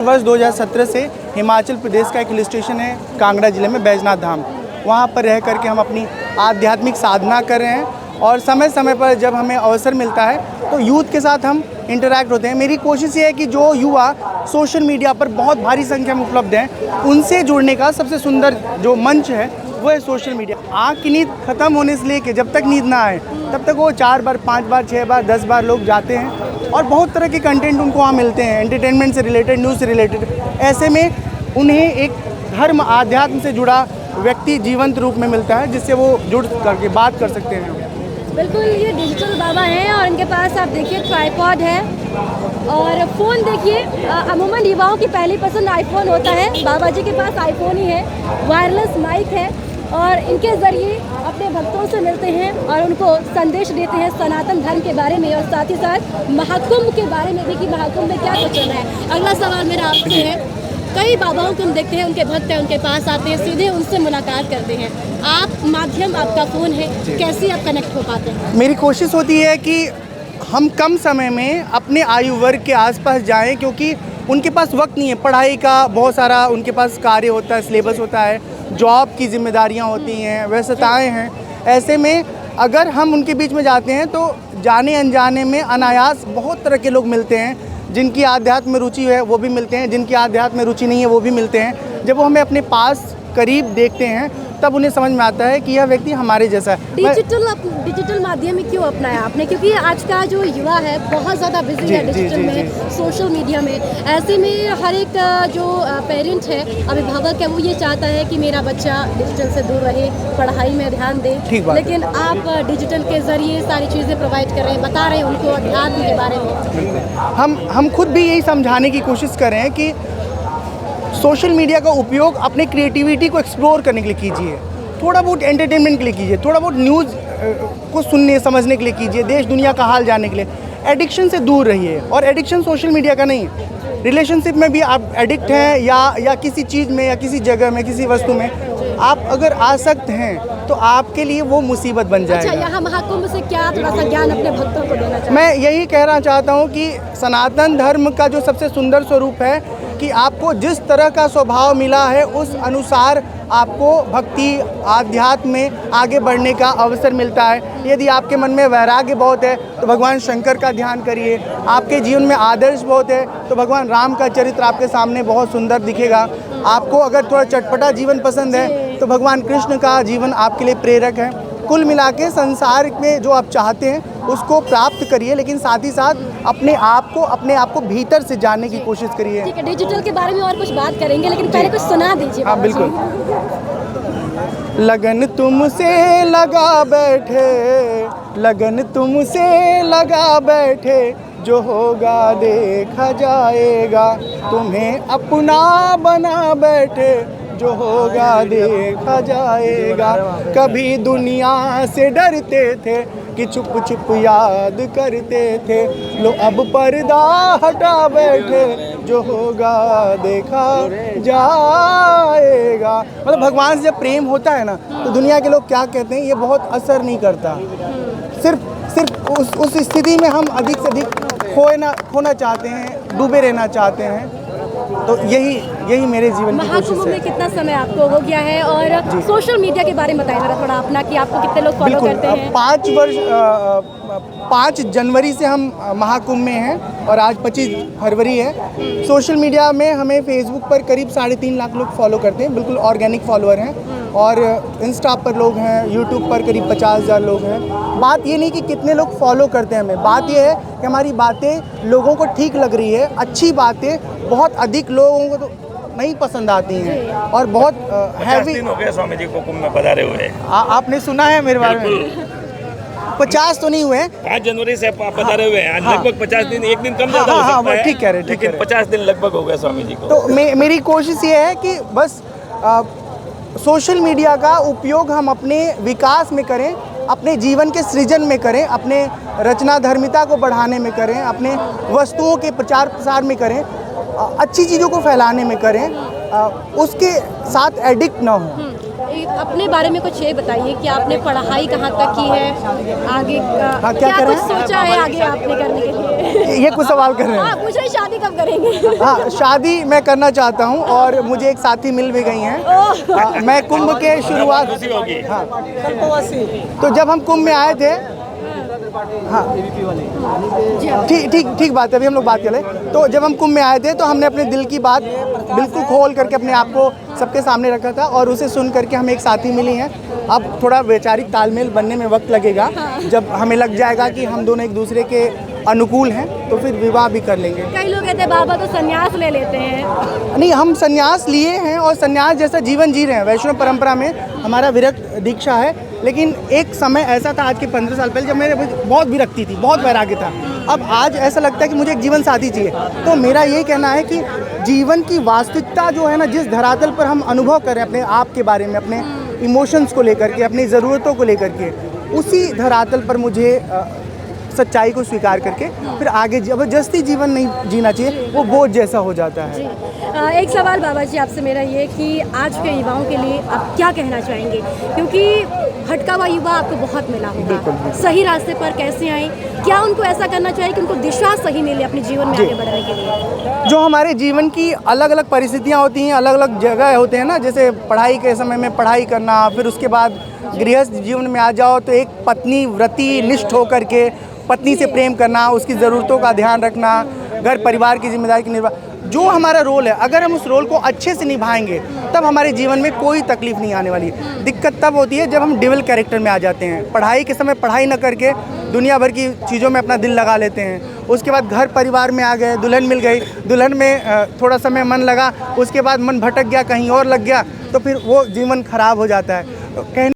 वर्ष 2017 से हिमाचल प्रदेश का एक हिल स्टेशन है कांगड़ा जिले में बैजनाथ धाम। वहाँ पर रह करके हम अपनी आध्यात्मिक साधना कर रहे हैं और समय समय पर जब हमें अवसर मिलता है तो यूथ के साथ हम इंटरैक्ट होते हैं। मेरी कोशिश ये है कि जो युवा सोशल मीडिया पर बहुत भारी संख्या में उपलब्ध हैं उनसे जुड़ने का सबसे सुंदर जो मंच है वो है सोशल मीडिया। आँख की नींद ख़त्म होने से लेके जब तक नींद ना आए तब तक वो 4 बार 5 बार 6 बार 10 बार लोग जाते हैं और बहुत तरह के कंटेंट उनको वहाँ मिलते हैं, एंटरटेनमेंट से रिलेटेड, न्यूज़ से रिलेटेड। ऐसे में उन्हें एक धर्म आध्यात्म से जुड़ा व्यक्ति जीवंत रूप में मिलता है जिससे वो जुड़ करके बात कर सकते हैं। बिल्कुल, ये डिजिटल बाबा हैं और इनके पास आप देखिए ट्राइपॉड है और फ़ोन देखिए। अमूमन युवाओं की पहली पसंद आईफोन होता है, बाबा जी के पास आईफोन ही है। वायरलेस माइक है और इनके ज़रिए अपने भक्तों से मिलते हैं और उनको संदेश देते हैं सनातन धर्म के बारे में और साथ ही साथ महाकुंभ के बारे में भी कि महाकुंभ में क्या कुछ चल रहा है। अगला सवाल मेरा आपसे है, कई बाबाओं को हम देखते हैं, उनके भक्त हैं, उनके पास आते हैं, सीधे उनसे मुलाकात करते हैं। आप माध्यम आपका फ़ोन है, कैसे आप कनेक्ट हो पाते हैं? मेरी कोशिश होती है कि हम कम समय में अपने आयु वर्ग के आसपास जाएं क्योंकि उनके पास वक्त नहीं है। पढ़ाई का बहुत सारा उनके पास कार्य होता है, सिलेबस होता है, जॉब की जिम्मेदारियां होती हैं, व्यस्तताएं हैं। ऐसे में अगर हम उनके बीच में जाते हैं तो जाने अनजाने में अनायास बहुत तरह के लोग मिलते हैं। जिनकी आध्यात्म में रुचि है वो भी मिलते हैं, जिनकी आध्यात्म में रुचि नहीं है वो भी मिलते हैं। जब वो हमें अपने पास करीब देखते हैं तब उन्हें समझ में आता है कि यह व्यक्ति हमारे जैसा है। डिजिटल माध्यम में क्यों अपनाया आपने? क्योंकि आज का जो युवा है बहुत ज़्यादा बिजी है डिजिटल में, सोशल मीडिया में। ऐसे में हर एक जो पेरेंट है, अभिभावक है, वो ये चाहता है कि मेरा बच्चा डिजिटल से दूर रहे, पढ़ाई में ध्यान दे। लेकिन आप डिजिटल के ज़रिए सारी चीज़ें प्रोवाइड कर रहे हैं, बता रहे हैं उनको अध्यात्म के बारे में। हम खुद भी यही समझाने की कोशिश कर रहे हैं कि सोशल मीडिया का उपयोग अपने क्रिएटिविटी को एक्सप्लोर करने के लिए कीजिए, थोड़ा बहुत एंटरटेनमेंट के लिए कीजिए, थोड़ा बहुत न्यूज़ को सुनने समझने के लिए कीजिए, देश दुनिया का हाल जानने के लिए। एडिक्शन से दूर रहिए। और एडिक्शन सोशल मीडिया का नहीं, रिलेशनशिप में भी आप एडिक्ट हैं या किसी चीज़ में या किसी जगह में, किसी वस्तु में आप अगर आसक्त हैं तो आपके लिए वो मुसीबत बन जाएगा। अच्छा, यहाँ महाकुंभ से क्या थोड़ा सा ज्ञान अपने भक्तों को देना चाहिए? मैं यही कहना चाहता हूँ कि सनातन धर्म का जो सबसे सुंदर स्वरूप है कि आपको जिस तरह का स्वभाव मिला है उस अनुसार आपको भक्ति आध्यात्म में आगे बढ़ने का अवसर मिलता है। यदि आपके मन में वैराग्य बहुत है तो भगवान शंकर का ध्यान करिए। आपके जीवन में आदर्श बहुत है तो भगवान राम का चरित्र आपके सामने बहुत सुंदर दिखेगा। आपको अगर थोड़ा चटपटा जीवन पसंद है तो भगवान कृष्ण का जीवन आपके लिए प्रेरक है। कुल मिला के संसार में जो आप चाहते हैं उसको प्राप्त करिए, लेकिन साथ ही साथ अपने आप को भीतर से जानने की कोशिश करिए। ठीक है, डिजिटल के बारे में और कुछ बात करेंगे, लेकिन पहले कुछ सुना दीजिए। हाँ बिल्कुल। लगन तुमसे लगा बैठे, लगन तुमसे लगा बैठे, जो होगा देखा जाएगा, तुम्हें अपना बना बैठे, जो होगा देखा जाएगा। कभी दुनिया से डरते थे कि छुप छुप याद करते थे, लो अब पर्दा हटा बैठे, जो होगा देखा जाएगा। मतलब भगवान से जब प्रेम होता है ना तो दुनिया के लोग क्या कहते हैं ये बहुत असर नहीं करता। सिर्फ उस स्थिति में हम अधिक से अधिक खोना चाहते हैं, डूबे रहना चाहते हैं। तो यही मेरे जीवन की कोशिश है। में कितना समय आपको हो गया है और सोशल मीडिया के बारे में बताइए जरा थोड़ा अपना कि आपको कितने लोग फॉलो करते हैं? 5 जनवरी से हम महाकुंभ में हैं और आज 25 फरवरी है। सोशल मीडिया में हमें फेसबुक पर करीब 3.5 लाख लोग फॉलो करते हैं, बिल्कुल ऑर्गेनिक फॉलोअर हैं। और इंस्टा पर लोग हैं, यूट्यूब पर करीब 50,000 लोग हैं। बात ये नहीं कि कितने लोग फॉलो करते हैं हमें, बात ये है कि हमारी बातें लोगों को ठीक लग रही है। अच्छी बातें बहुत अधिक लोगों को तो नहीं पसंद आती हैं और बहुत हैवी। 50 दिन हो गए स्वामी जी को कुंभ में पधारे हुए। आपने सुना है मेरे बारे में? 50 तो नहीं हुए, 5 जनवरी से आप पधारे हुए हैं। लगभग 50 दिन, एक दिन कम ज़्यादा हो सकता है, ठीक कह रहे, लेकिन 50 दिन लगभग हो गए स्वामी जी को। तो मेरी कोशिश ये है कि बस सोशल मीडिया का उपयोग हम अपने विकास में करें, अपने जीवन के सृजन में करें, अपने रचना धर्मिता को बढ़ाने में करें, अपने वस्तुओं के प्रचार प्रसार में करें, अच्छी चीज़ों को फैलाने में करें, उसके साथ एडिक्ट ना हो। अपने बारे में कुछ ये बताइए कि आपने पढ़ाई कहाँ तक की है, आगे क्या क्या कर रहे कुछ हैं? सोचा है आगे आपने करने के लिए? ये कुछ सवाल कर रहे हैं। हाँ, पूछ रहे शादी कब करेंगे? हाँ, शादी मैं करना चाहता हूँ और मुझे एक साथी मिल भी गई हैं। मैं कुंभ के शुरुआत खुशी होगी। हाँ, तो जब हम कुंभ में आए थे, हाँ ठीक बात है, अभी हम लोग बात करें। तो जब हम कुंभ में आए थे तो हमने अपने दिल की बात बिल्कुल खोल करके अपने आप को सबके सामने रखा था और उसे सुन करके हमें एक साथी मिली हैं। अब थोड़ा वैचारिक तालमेल बनने में वक्त लगेगा, जब हमें लग जाएगा कि हम दोनों एक दूसरे के अनुकूल हैं तो फिर विवाह भी कर लेंगे। कई लोग कहते हैं बाबा तो संन्यास ले लेते हैं। नहीं, हम संन्यास लिए हैं और संन्यास जैसा जीवन जी रहे हैं। वैष्णव परंपरा में हमारा विरक्त दीक्षा है, लेकिन एक समय ऐसा था आज के 15 साल पहले जब मेरे बहुत विरक्ति थी, बहुत वैराग्य था। अब आज ऐसा लगता है कि मुझे एक जीवन साथी चाहिए। तो मेरा यही कहना है कि जीवन की वास्तविकता जो है ना, जिस धरातल पर हम अनुभव करें अपने आप के बारे में, अपने इमोशंस को लेकर के, अपनी ज़रूरतों को लेकर के, उसी धरातल पर मुझे सच्चाई को स्वीकार करके फिर आगे जबरदस्ती जीवन नहीं जीना चाहिए, वो बोझ जैसा हो जाता है। एक सवाल बाबा जी आपसे मेरा ये कि आज के युवाओं के लिए आप क्या कहना चाहेंगे, क्योंकि भटका हुआ युवा आपको बहुत मिला होगा, सही रास्ते पर कैसे आए, क्या उनको ऐसा करना चाहिए कि उनको दिशा सही मिले अपने जीवन में आगे बढ़ने के लिए? जो हमारे जीवन की अलग अलग परिस्थितियाँ होती हैं, अलग अलग जगह होते हैं ना, जैसे पढ़ाई के समय में पढ़ाई करना, फिर उसके बाद गृहस्थ जीवन में आ जाओ तो एक पत्नी व्रती निष्ठ होकर के पत्नी से प्रेम करना, उसकी ज़रूरतों का ध्यान रखना, घर परिवार की जिम्मेदारी की निर्वाह, जो हमारा रोल है, अगर हम उस रोल को अच्छे से निभाएंगे तब हमारे जीवन में कोई तकलीफ नहीं आने वाली। दिक्कत तब होती है जब हम डबल कैरेक्टर में आ जाते हैं। पढ़ाई के समय पढ़ाई न करके दुनिया भर की चीज़ों में अपना दिल लगा लेते हैं। उसके बाद घर परिवार में आ गए, दुल्हन मिल गई, दुल्हन में थोड़ा समय मन लगा, उसके बाद मन भटक गया, कहीं और लग गया, तो फिर वो जीवन खराब हो जाता है। तो कहने